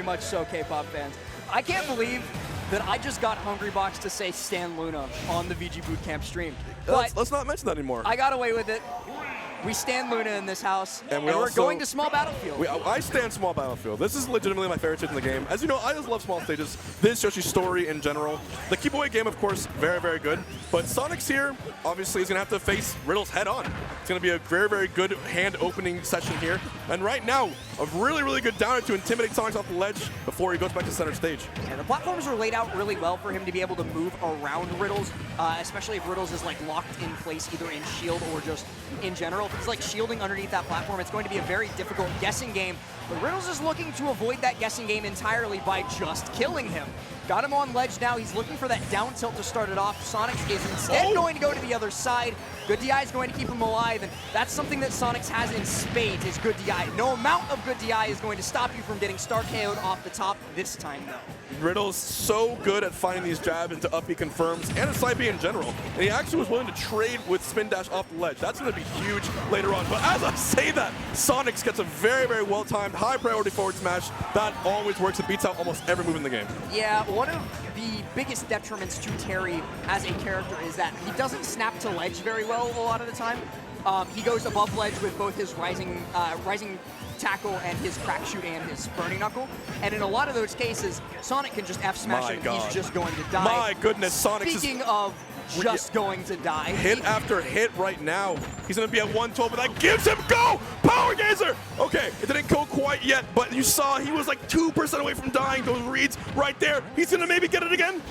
Very much so, K-pop fans. I can't believe that I just got Hungrybox to say Stan Luna on the VGBootCamp stream. But let's not mention that anymore. I got away with it. We stand Luna in this house, and we're going to Small Battlefield. I stand Small Battlefield. This is legitimately my favorite stage in the game. As you know, I just love small stages. This Yoshi's story in general. The keep away game, of course, very, very good. But Sonix here, obviously, is going to have to face Riddles head on. It's going to be a very, very good hand opening session here. And right now, a really, really good downer to intimidate Sonix off the ledge before he goes back to center stage. Yeah, the platforms are laid out really well for him to be able to move around Riddles, especially if Riddles is like locked in place either in shield or just in general. If he's like shielding underneath that platform, it's going to be a very difficult guessing game. But Riddles is looking to avoid that guessing game entirely by just killing him. Got him on ledge now. He's looking for that down tilt to start it off. Sonix is instead going to go to the other side. Good DI is going to keep him alive, and that's something that Sonix has in spades, is good DI. No amount of good DI is going to stop you from getting star KO'd off the top this time, though. Riddles so good at finding these jabs into up B confirms and a side B in general. And he actually was willing to trade with spin dash off the ledge. That's going to be huge later on. But as I say that, Sonix gets a very, very well-timed, high-priority forward smash. That always works. It beats out almost every move in the game. Yeah, one of the biggest detriments to Terry as a character is that he doesn't snap to ledge very well a lot of the time. He goes above ledge with both his rising tackle and his crack shoot and his burning knuckle. And in a lot of those cases, Sonic can just F smash him and he's just going to die. My goodness, Sonic is... Speaking of just going to die. Hit after hit right now. He's going to be at 112, but that gives him go! Power Gazer! Okay, it didn't go quite yet, but you saw he was like 2% away from dying. Those reads right there. He's going to maybe get it again.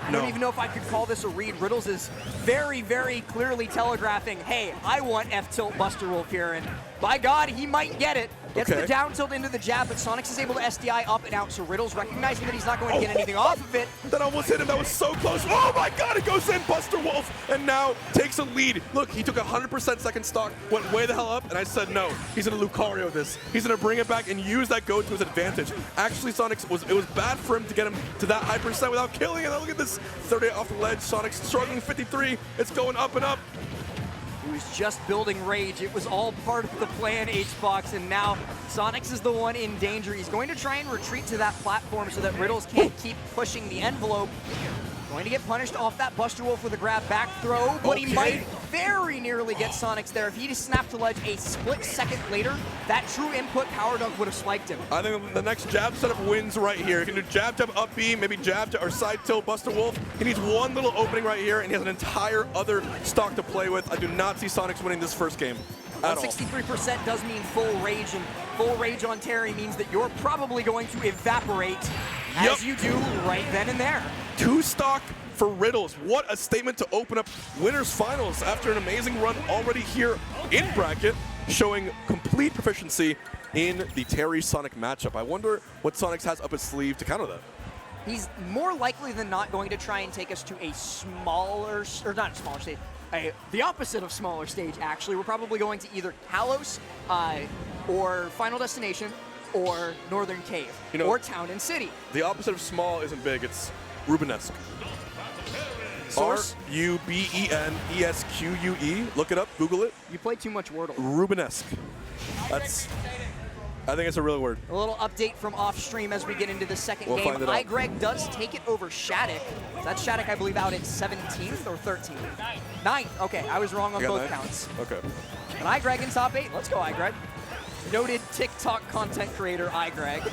I don't even know if I could call this a read. Riddles is very, very clearly telegraphing, hey, I want F-tilt Buster Wolf here, and by God, he might get it. Gets the down tilt into the jab, but Sonix is able to SDI up and out, so Riddles recognizing that he's not going to get anything off of it. That almost hit him. That was so close. Oh my God, it goes in. Buster Wolf, and now takes a lead. Look, he took 100% second stock, went way the hell up, and I said no. He's going to Lucario this. He's going to bring it back and use that go to his advantage. Actually, Sonix, it was bad for him to get him to that high percent without killing it. Look at this. 38 off the ledge. Sonix struggling 53. It's going up and up. He was just building rage. It was all part of the plan, H-Box, and now Sonix is the one in danger. He's going to try and retreat to that platform so that Riddles can't keep pushing the envelope. Going to get punished off that Buster Wolf with a grab back throw, but he might very nearly get Sonix there. If he just snapped to ledge a split second later, that true input power dunk would have spiked him. I think the next jab setup wins right here. He can do jab, up B, maybe jab or side tilt Buster Wolf. He needs one little opening right here, and he has an entire other stock to play with. I do not see Sonix winning this first game at all. 63% does mean full rage, and full rage on Terry means that you're probably going to evaporate as you do right then and there. 2 stock for Riddles. What a statement to open up winners finals after an amazing run already here in bracket, showing complete proficiency in the Terry Sonic matchup. I wonder what Sonix has up his sleeve to counter that. He's more likely than not going to try and take us to a smaller, or not a smaller stage, the opposite of smaller stage actually. We're probably going to either Kalos or Final Destination or Northern Cave, or Town and City. The opposite of small isn't big, it's Rubenesque. R-U-B-E-N-E-S-Q-U-E. Look it up, Google it. You play too much Wordle. Rubenesque. I think it's a real word. A little update from off stream as we get into the second game. iGreg does take it over Shattuck. That's Shattuck, I believe, out at 17th or 13th? 9th. Okay, I was wrong on both counts. Okay. And iGreg in top 8. Let's go, iGreg. Noted TikTok content creator, iGreg.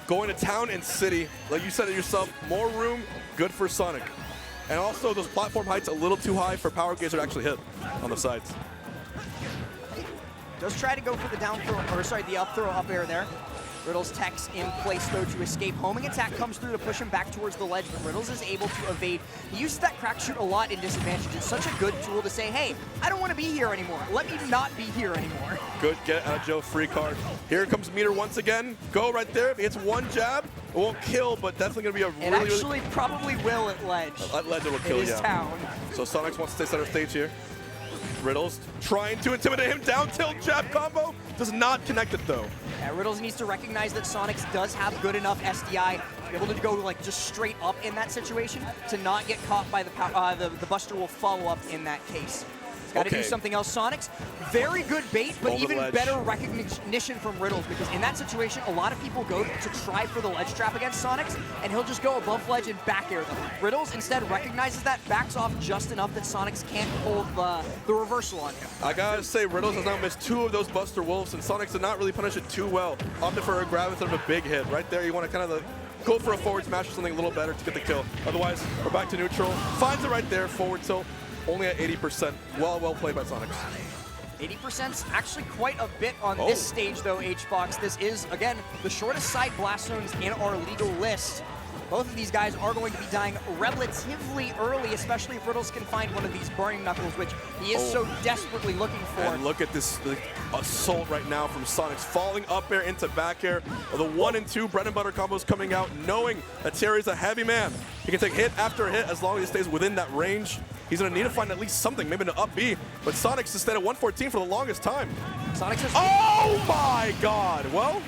Going to Town and City, like you said it yourself, more room, good for Sonic. And also those platform heights a little too high for Power Gazer to actually hit on the sides. Does try to go for the down throw, or sorry, the up throw up air there. Riddles techs in place though to escape. Homing attack comes through to push him back towards the ledge, but Riddles is able to evade. He uses that crack shoot a lot in disadvantage. It's such a good tool to say, hey, I don't want to be here anymore. Let me not be here anymore. Good get out of Joe, free card. Here comes Meter once again. Go right there. If he hits one jab, it won't kill, but definitely going to be a really... It actually probably will at ledge. At ledge it will kill, yeah. Town. So Sonix wants to stay center stage here. Riddles trying to intimidate him. Down tilt jab combo. Does not connect it though. Yeah, Riddles needs to recognize that Sonix does have good enough SDI to be able to go like just straight up in that situation to not get caught by the Buster Wolf follow-up in that case. Got to do something else. Sonix, very good bait, but even better recognition from Riddles, because in that situation, a lot of people go to try for the ledge trap against Sonix, and he'll just go above ledge and back air them. Riddles instead recognizes that, backs off just enough that Sonix can't hold the reversal on him. I gotta say, Riddles has now missed 2 of those Buster Wolves, and Sonix did not really punish it too well. Opted for a grab instead of a big hit. Right there, you want to kind of go for a forward smash or something a little better to get the kill. Otherwise, we're back to neutral. Finds it right there, forward tilt. Only at 80%. Well played by Sonix. 80%'s actually quite a bit on this stage, though, HBox. This is, again, the shortest side blast zones in our legal list. Both of these guys are going to be dying relatively early, especially if Riddles can find one of these burning knuckles, which he is so desperately looking for. And look at this assault right now from Sonix, falling up air into back air. The 1 and 2 bread and butter combos coming out, knowing that Terry's a heavy man. He can take hit after hit as long as he stays within that range. He's going to need to find at least something, maybe an up B. But Sonix has stayed at 114 for the longest time. Sonix has... Oh my God! Well,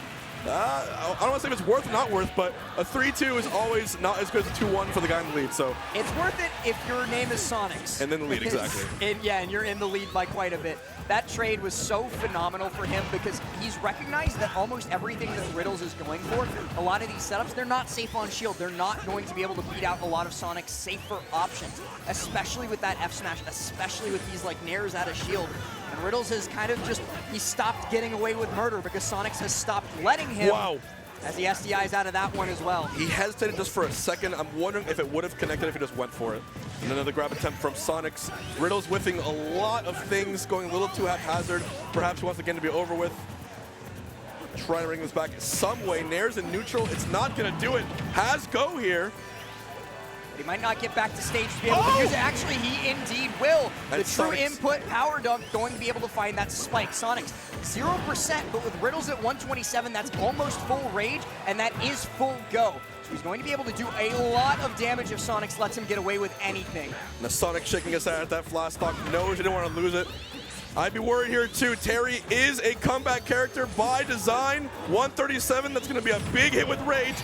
I don't want to say if it's worth or not worth, but a 3-2 is always not as good as a 2-1 for the guy in the lead. So it's worth it if your name is Sonix. And then the lead, exactly. And you're in the lead by quite a bit. That trade was so phenomenal for him because he's recognized that almost everything that Riddles is going for, a lot of these setups, they're not safe on shield. They're not going to be able to beat out a lot of Sonic's safer options, especially with that F smash, especially with these like nairs out of shield. And Riddles has kind of just, he stopped getting away with murder because Sonix has stopped letting him. Wow. As the SDI's out of that one as well. He hesitated just for a second. I'm wondering if it would have connected if he just went for it. And another grab attempt from Sonix. Riddles whiffing a lot of things, going a little too haphazard. Perhaps he wants the game to be over with. Trying to bring this back some way. Nair's in neutral. It's not going to do it. Has go here. He might not get back to stage to be able to use it. Actually, he indeed will. The true input power dunk going to be able to find that spike. Sonix, 0%, but with Riddles at 127, that's almost full rage, and that is full go. So he's going to be able to do a lot of damage if Sonix lets him get away with anything. Now Sonix shaking his head at that flash stock, knows he didn't want to lose it. I'd be worried here too. Terry is a comeback character by design. 137, that's going to be a big hit with rage,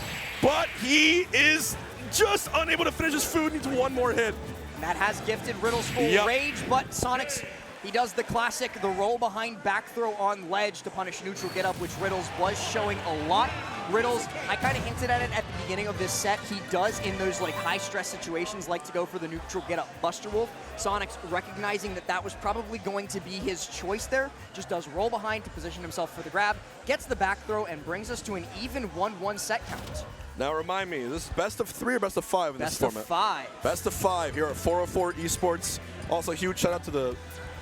but he is just unable to finish his food, needs one more hit. And that has gifted Riddles full rage, but Sonix, he does the classic, the roll behind back throw on ledge to punish neutral get up, which Riddles was showing a lot. Riddles, I kind of hinted at it at the beginning of this set, he does in those like high stress situations like to go for the neutral get up Buster Wolf. Sonix recognizing that that was probably going to be his choice there, just does roll behind to position himself for the grab, gets the back throw and brings us to an even 1-1 set count. Now remind me, is this best of 3 or best of 5 in this format? Best of 5. Best of 5 here at 404 Esports. Also, huge shout out to the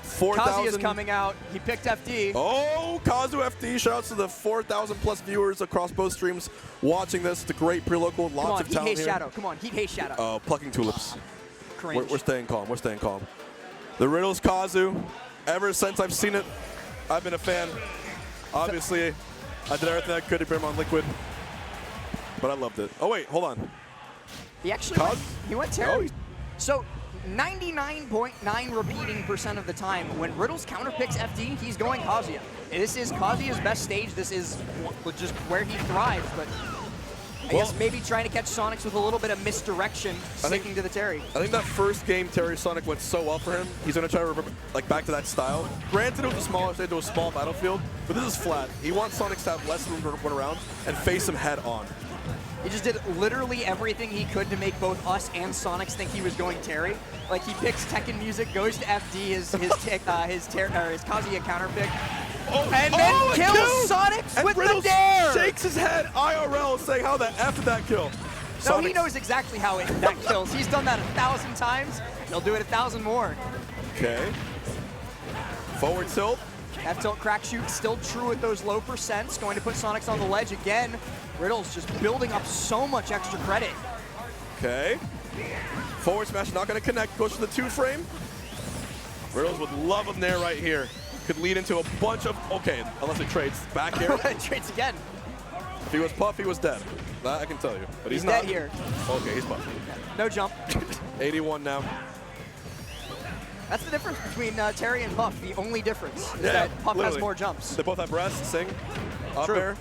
4,000. Kazuya's coming out. He picked FD. Oh, Kazu FD. Shout out to the 4,000 plus viewers across both streams watching this. It's a great pre-local. Lots of talent Heat, here. Shadow. Come on, Heat, Shadow. Oh, plucking tulips. Cringe. We're staying calm. We're staying calm. The Riddles Kazu. Ever since I've seen it, I've been a fan. Obviously, I did everything I could to bring him on liquid. But I loved it. Oh, wait, hold on. He actually went Terry. So 99.9 repeating % of the time, when Riddles counterpicks FD, he's going Kazuya. This is Kazuya's best stage. This is just where he thrives. But I guess maybe trying to catch Sonix with a little bit of misdirection, sticking to the Terry. I think that first game, Terry Sonic went so well for him. He's going to try to revert back to that style. Granted, it was a smaller stage, to a small battlefield, but this is flat. He wants Sonix to have less room to run around and face him head on. He just did literally everything he could to make both us and Sonix think he was going Terry. Like, he picks Tekken music, goes to FD, his Kazuya counter pick, and then kills Sonix with the dare! Shakes his head IRL saying, how the F did that kill? No, he knows exactly how that kills. He's done that 1,000 times. He'll do it 1,000 more. Okay. Forward tilt. F tilt crack shoot, still true with those low percents. Going to put Sonix on the ledge again. Riddles just building up so much extra credit. Okay. Forward smash not going to connect. Goes to the 2-frame. Riddles would love him there right here. Could lead into a bunch of, okay, unless it trades. Back here. Trades again. If he was Puff, he was dead. That I can tell you. But he's not. Dead here. Okay, he's Puff. No jump. 81 now. That's the difference between Terry and Puff. The only difference is that Puff has more jumps. They both have breasts, sing, up True. air.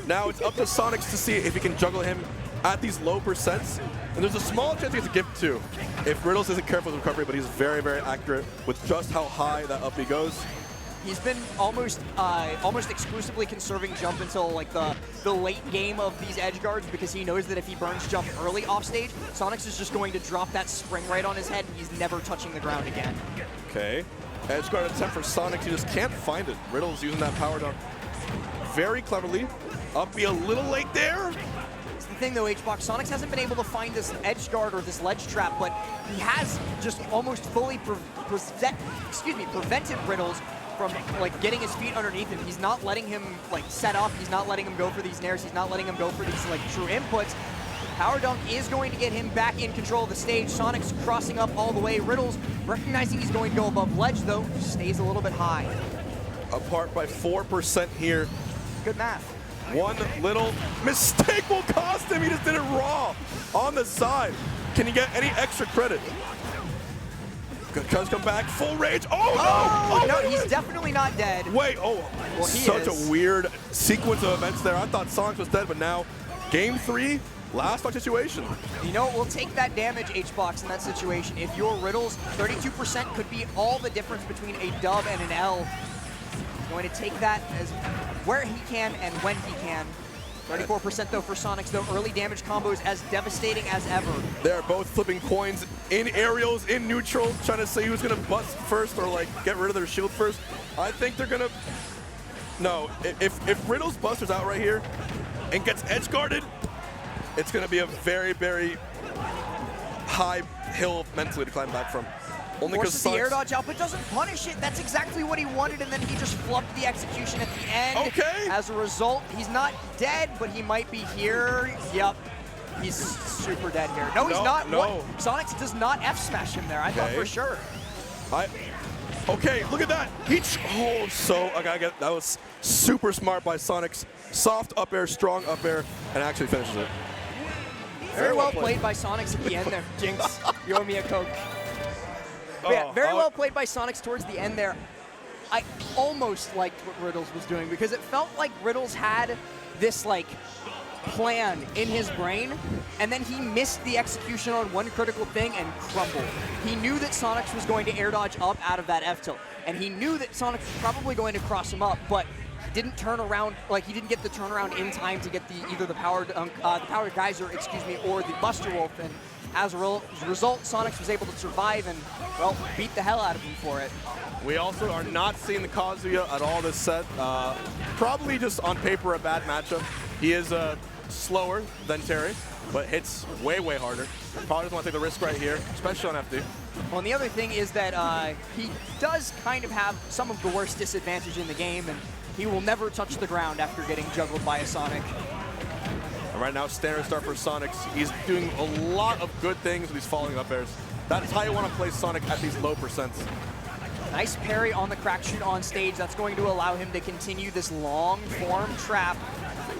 Now it's up to Sonix to see if he can juggle him at these low percents, and there's a small chance he gets a gift too if Riddles isn't careful with recovery, but he's very, very accurate with just how high that up B goes. He's been almost exclusively conserving jump until like the late game of these edge guards, because he knows that if he burns jump early off stage, Sonix is just going to drop that spring right on his head and he's never touching the ground again. Okay, edge guard attempt for Sonix, he just can't find it. Riddles using that power dunk very cleverly. Up be a little late there. It's the thing though, H-Box, Sonix hasn't been able to find this edge guard or this ledge trap, but he has just almost fully prevented Riddles from like getting his feet underneath him. He's not letting him like set up, he's not letting him go for these nairs, he's not letting him go for these like true inputs. Power dunk is going to get him back in control of the stage. Sonix crossing up all the way. Riddles, recognizing he's going to go above ledge though, stays a little bit high. Apart by 4% here. Good math. One little mistake will cost him. He just did it raw on the side. Can you get any extra credit? Cuz come back, full rage. Oh, no! Oh, no, he's definitely not dead. Wait, oh, well, he such is. a weird sequence of events there. I thought Sonix was dead, but now game 3, last stock situation. You know, we'll take that damage, H-Box, in that situation. If you're Riddles, 32% could be all the difference between a dub and an L. He's going to take that as where he can and when he can. 34% though for Sonix, though. Early damage combos as devastating as ever. They're both flipping coins in aerials, in neutral, trying to say who's going to bust first or like get rid of their shield first. I think they're going to... No, if Riddles busters out right here and gets edge guarded, it's going to be a very, very high hill mentally to climb back from. Only because forces the air dodge out, but doesn't punish it. That's exactly what he wanted, and then he just flubbed the execution at the end. Okay. As a result, he's not dead, but he might be here. Yep. He's super dead here. No, he's not. No. What? Sonix does not F-smash him there. I thought for sure. Okay, look at that. That was super smart by Sonix. Soft up air, strong up air, and actually finishes it. Very well played by Sonix at the end there. Jinx, you owe me a Coke. Yeah, very well played by Sonix towards the end there. I almost liked what Riddles was doing because it felt like Riddles had this like plan in his brain, and then he missed the execution on one critical thing and crumbled. He knew that Sonix was going to air dodge up out of that F tilt, and he knew that Sonix was probably going to cross him up, but he didn't turn around, like he didn't get the turnaround in time to get either the power geyser, or the Buster Wolf, and as a result, Sonix was able to survive and, well, beat the hell out of him for it. We also are not seeing the Kazuya at all this set. Probably just on paper a bad matchup. He is slower than Terry, but hits way, way harder. Probably doesn't want to take the risk right here, especially on FD. Well, and the other thing is that he does kind of have some of the worst disadvantage in the game, and he will never touch the ground after getting juggled by a Sonic. And right now, standard start for Sonix. He's doing a lot of good things with these falling up airs. That's how you want to play Sonic at these low percents. Nice parry on the crack shoot on stage. That's going to allow him to continue this long form trap.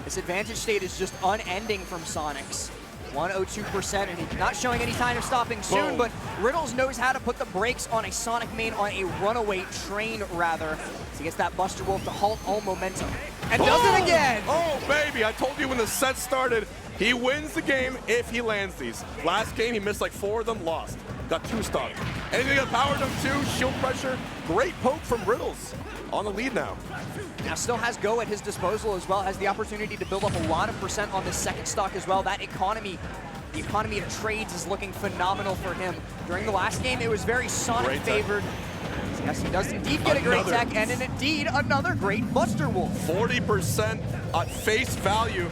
This advantage state is just unending from Sonix. 102%, and he's not showing any sign of stopping soon, Boom. but Riddles knows how to put the brakes on a Sonic main, on a runaway train, rather. So he gets that Buster Wolf to halt all momentum. And does it again! Oh, baby, I told you when the set started, he wins the game if he lands these. Last game, he missed like 4 of them, lost. Got 2 stock. Anything got power dunk 2, shield pressure. Great poke from Riddles. On the lead now. Now still has Go at his disposal as well, has the opportunity to build up a lot of percent on this second stock as well. That economy, the economy of trades is looking phenomenal for him. During the last game, it was very Sonic favored. Yes, he does indeed get a great tech, and indeed another great Buster Wolf. 40% at face value.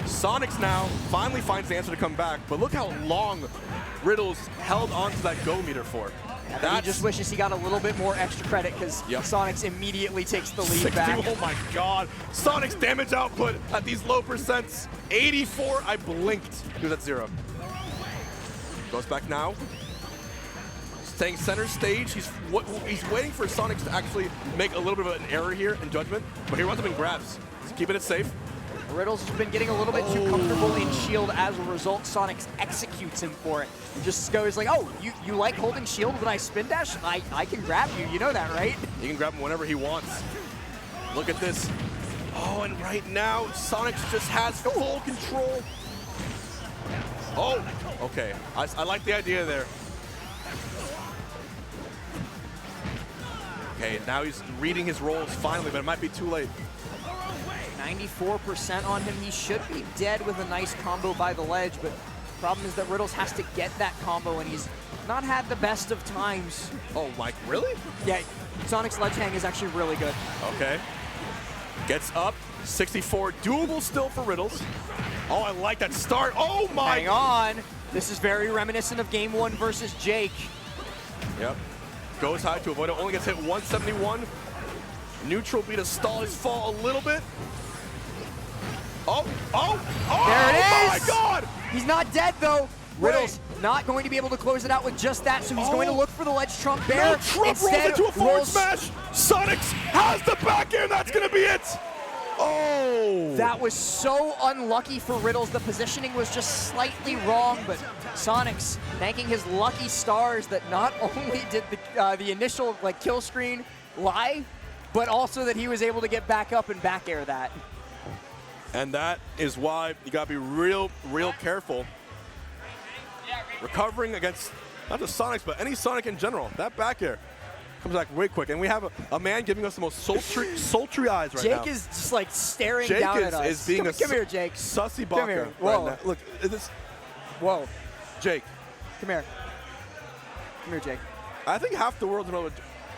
Sonix now finally finds the answer to come back, but look how long Riddles held onto that Go meter for. He just wishes he got a little bit more extra credit because Sonix immediately takes the lead 60, back. Oh my god. Sonic's damage output at these low percents. 84, I blinked. He was at 0. Goes back now. Staying center stage. He's waiting for Sonix to actually make a little bit of an error here in judgment, but he runs up and grabs. He's keeping it safe. Riddles has been getting a little bit too comfortable in shield. As a result, Sonix executes him for it. He just goes like, oh, you like holding shield when I spin dash? I can grab you, you know that, right? He can grab him whenever he wants. Look at this. Oh, and right now, Sonix just has full control. Oh, okay. I like the idea there. Okay, now he's reading his rolls finally, but it might be too late. 94% on him. He should be dead with a nice combo by the ledge, but the problem is that Riddles has to get that combo, and he's not had the best of times. Oh, Mike, really? Yeah, Sonic's ledge hang is actually really good. Okay. Gets up. 64. Doable still for Riddles. Oh, I like that start. Oh, my. Hang on. This is very reminiscent of Game 1 versus Jake. Yep. Goes high to avoid it. Only gets hit 171. Neutral B to stall his fall a little bit. Oh, There it is! My God! He's not dead, though. Riddles not going to be able to close it out with just that, so he's going to look for the ledge trump bear. No, Trump rolls into a forward smash. Sonix has the back air, and that's going to be it. Oh! That was so unlucky for Riddles. The positioning was just slightly wrong, but Sonix thanking his lucky stars that not only did the initial kill screen live, but also that he was able to get back up and back air that. And that is why you got to be real careful. Recovering against not just Sonix, but any Sonic in general. That back air comes back way quick. And we have a man giving us the most sultry eyes right now. Jake is just staring Jake down at us. is being come here, Jake. Sussy Come here. baka Whoa. right now. Look, this. Whoa. Jake. Come here. Come here, Jake. I think half the world knows.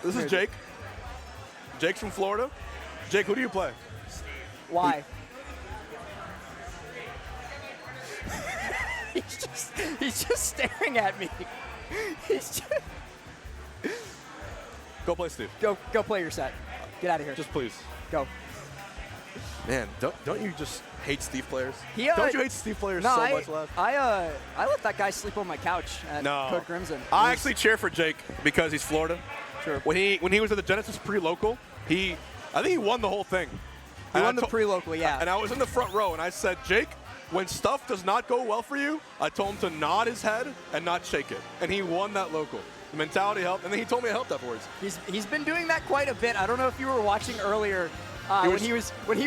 This is Jake. Jake's from Florida. Jake, who do you play? Why? He's just staring at me. He's just Go play Steve. Go play your set. Get out of here. Just please. Go. Man, don't you just hate Steve players? Don't you hate Steve players no, so much, Lev? I let that guy sleep on my couch at Code Crimson. I actually cheer for Jake because he's Florida. Sure. When he was at the Genesis pre-local, I think he won the whole thing. He won the pre-local, yeah. And I was in the front row, and I said, Jake, when stuff does not go well for you, I told him to nod his head and not shake it. And he won that local. The mentality helped, and then he told me it helped afterwards. He's been doing that quite a bit. I don't know if you were watching earlier when he was playing